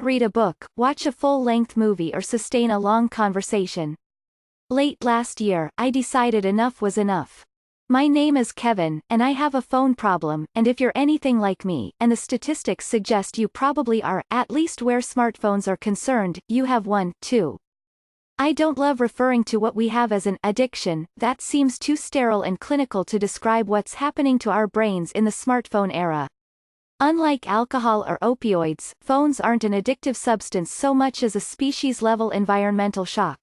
read a book, watch a full-length movie or sustain a long conversation. Late last year, I decided enough was enough. My name is Kevin, and I have a phone problem, and if you're anything like me, and the statistics suggest you probably are, at least where smartphones are concerned, you have one, too. I don't love referring to what we have as an addiction, that seems too sterile and clinical to describe what's happening to our brains in the smartphone era. Unlike alcohol or opioids, phones aren't an addictive substance so much as a species-level environmental shock.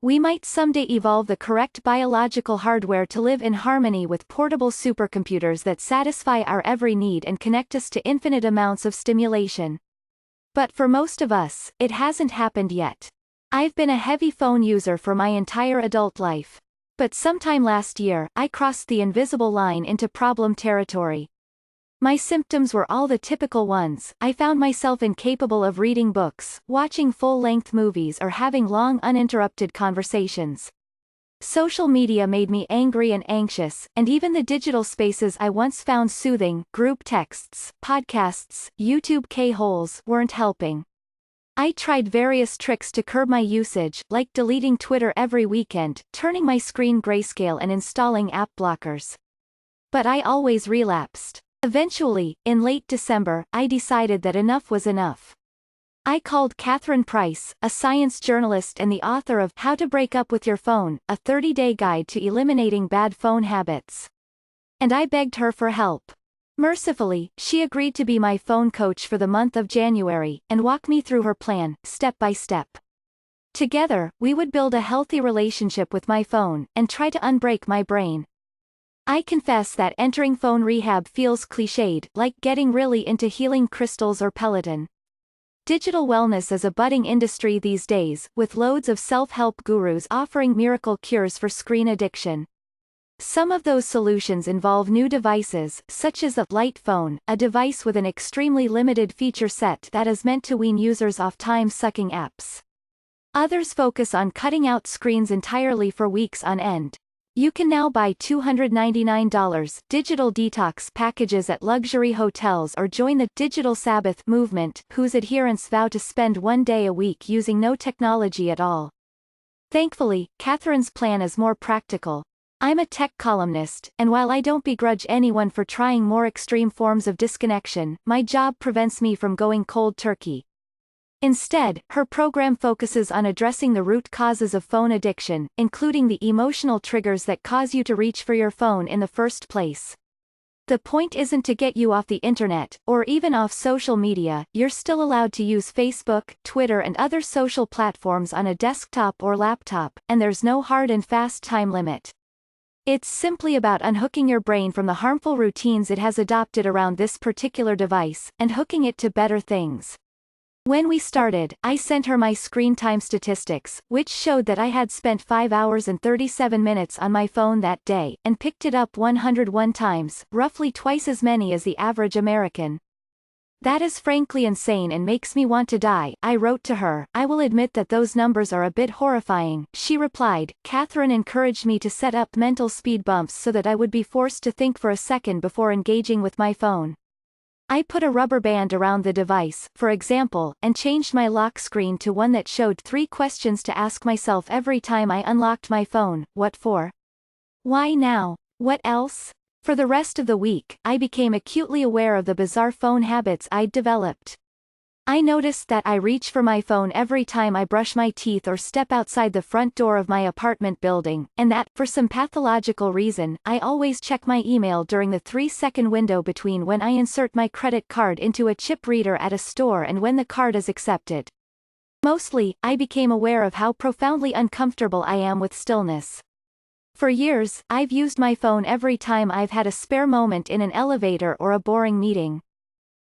We might someday evolve the correct biological hardware to live in harmony with portable supercomputers that satisfy our every need and connect us to infinite amounts of stimulation. But for most of us, it hasn't happened yet. I've been a heavy phone user for my entire adult life. But sometime last year, I crossed the invisible line into problem territory. My symptoms were all the typical ones. I found myself incapable of reading books, watching full-length movies or having long uninterrupted conversations. Social media made me angry and anxious, and even the digital spaces I once found soothing, group texts, podcasts, YouTube K-holes, weren't helping. I tried various tricks to curb my usage, like deleting Twitter every weekend, turning my screen grayscale and installing app blockers. But I always relapsed. Eventually, in late December, I decided that enough was enough. I called Catherine Price, a science journalist and the author of How to Break Up with Your Phone, a 30-day guide to eliminating bad phone habits. And I begged her for help. Mercifully, she agreed to be my phone coach for the month of January, and walk me through her plan, step by step. Together, we would build a healthy relationship with my phone, and try to unbreak my brain. I confess that entering phone rehab feels cliched, like getting really into healing crystals or Peloton. Digital wellness is a budding industry these days, with loads of self-help gurus offering miracle cures for screen addiction. Some of those solutions involve new devices, such as the Light Phone, a device with an extremely limited feature set that is meant to wean users off time-sucking apps. Others focus on cutting out screens entirely for weeks on end. You can now buy $299 digital detox packages at luxury hotels or join the Digital Sabbath movement, whose adherents vow to spend one day a week using no technology at all. Thankfully, Catherine's plan is more practical. I'm a tech columnist, and while I don't begrudge anyone for trying more extreme forms of disconnection, my job prevents me from going cold turkey. Instead, her program focuses on addressing the root causes of phone addiction, including the emotional triggers that cause you to reach for your phone in the first place. The point isn't to get you off the internet, or even off social media. You're still allowed to use Facebook, Twitter and other social platforms on a desktop or laptop, and there's no hard and fast time limit. It's simply about unhooking your brain from the harmful routines it has adopted around this particular device, and hooking it to better things. When we started, I sent her my screen time statistics, which showed that I had spent 5 hours and 37 minutes on my phone that day, and picked it up 101 times, roughly twice as many as the average American. That is frankly insane and makes me want to die, I wrote to her. I will admit that those numbers are a bit horrifying, she replied. Catherine encouraged me to set up mental speed bumps so that I would be forced to think for a second before engaging with my phone. I put a rubber band around the device, for example, and changed my lock screen to one that showed 3 questions to ask myself every time I unlocked my phone: what for? Why now? What else? For the rest of the week, I became acutely aware of the bizarre phone habits I'd developed. I noticed that I reach for my phone every time I brush my teeth or step outside the front door of my apartment building, and that, for some pathological reason, I always check my email during the 3-second window between when I insert my credit card into a chip reader at a store and when the card is accepted. Mostly, I became aware of how profoundly uncomfortable I am with stillness. For years, I've used my phone every time I've had a spare moment in an elevator or a boring meeting.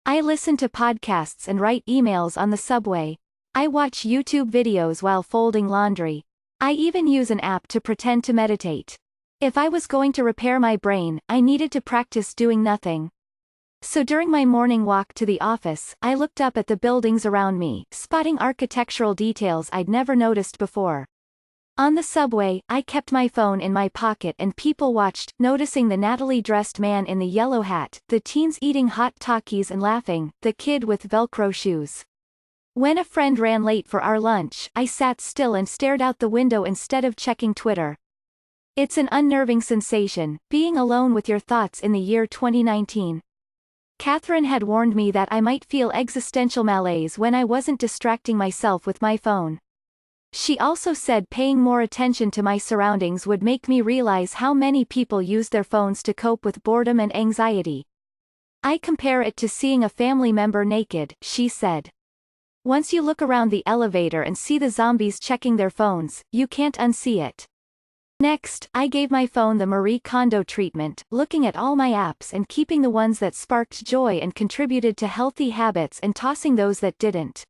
I listen to podcasts and write emails on the subway. I watch YouTube videos while folding laundry. I even use an app to pretend to meditate. If I was going to repair my brain, I needed to practice doing nothing. So during my morning walk to the office, I looked up at the buildings around me, spotting architectural details I'd never noticed before. On the subway, I kept my phone in my pocket and people watched, noticing the nattily-dressed man in the yellow hat, the teens eating hot Takis and laughing, the kid with Velcro shoes. When a friend ran late for our lunch, I sat still and stared out the window instead of checking Twitter. It's an unnerving sensation, being alone with your thoughts in the year 2019. Catherine had warned me that I might feel existential malaise when I wasn't distracting myself with my phone. She also said paying more attention to my surroundings would make me realize how many people use their phones to cope with boredom and anxiety. I compare it to seeing a family member naked, she said. Once you look around the elevator and see the zombies checking their phones, you can't unsee it. Next, I gave my phone the Marie Kondo treatment, looking at all my apps and keeping the ones that sparked joy and contributed to healthy habits and tossing those that didn't.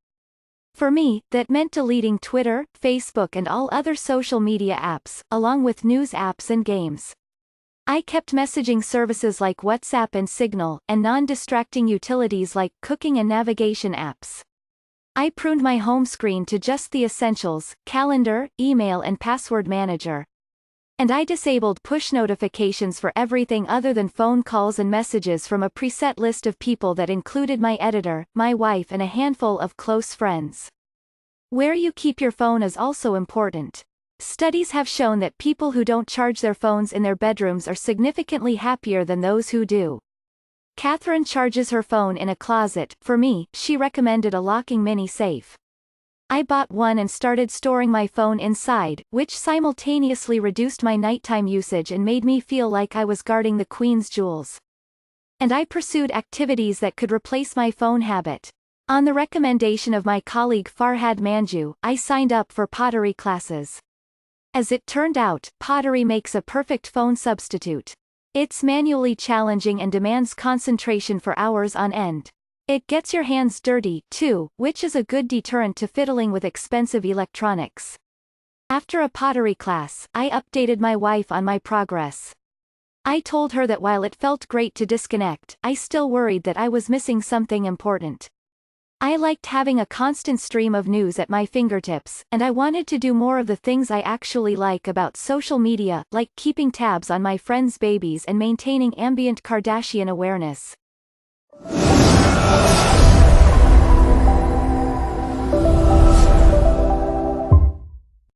For me, that meant deleting Twitter, Facebook and all other social media apps, along with news apps and games. I kept messaging services like WhatsApp and Signal, and non-distracting utilities like cooking and navigation apps. I pruned my home screen to just the essentials, calendar, email and password manager. And I disabled push notifications for everything other than phone calls and messages from a preset list of people that included my editor, my wife and a handful of close friends. Where you keep your phone is also important. Studies have shown that people who don't charge their phones in their bedrooms are significantly happier than those who do. Catherine charges her phone in a closet. For me, she recommended a locking mini safe. I bought one and started storing my phone inside, which simultaneously reduced my nighttime usage and made me feel like I was guarding the Queen's jewels. And I pursued activities that could replace my phone habit. On the recommendation of my colleague Farhad Manju, I signed up for pottery classes. As it turned out, pottery makes a perfect phone substitute. It's manually challenging and demands concentration for hours on end. It gets your hands dirty, too, which is a good deterrent to fiddling with expensive electronics. After a pottery class, I updated my wife on my progress. I told her that while it felt great to disconnect, I still worried that I was missing something important. I liked having a constant stream of news at my fingertips, and I wanted to do more of the things I actually like about social media, like keeping tabs on my friends' babies and maintaining ambient Kardashian awareness.